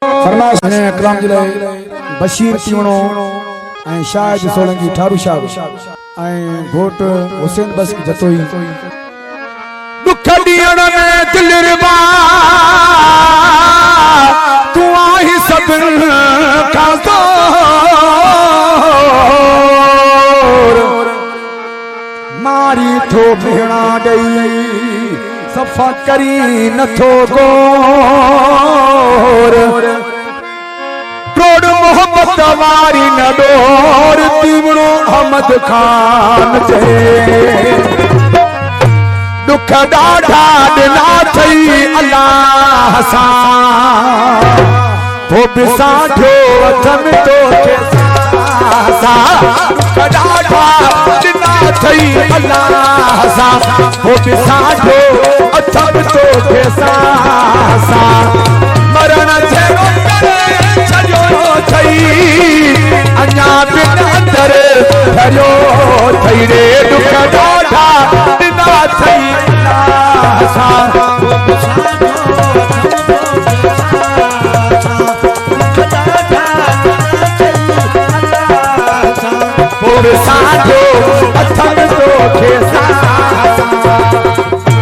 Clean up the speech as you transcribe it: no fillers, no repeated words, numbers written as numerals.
फरमाइश ने कलाम जिले बशीर तीवणो ऐं शाहिद सोलंकी ठारू शाह ऐं घोट हुसैन बस की जतोई दुख दियण में दिल रबा तू आही सबिन का जोर मारी थो भेणा दई सफ़ा करी नथो गोर टोड़ मोहब्बत वारी न डोर तीवणो अहमद खान जे दुख ॾाढा ॾिना थई अल्लाह सां पोइ बि साठो अथन तोखे दुख ॾाढा ॾिना थई अल्लाह सां पोइ बि साठो अथन तोखे मरण जहिड़ो करे छॾियो थई अञा बि अंदर धरियो थई रे दुख ॾाढा ॾिना थई अल्लाह सां पोइ साठो अथन तोखे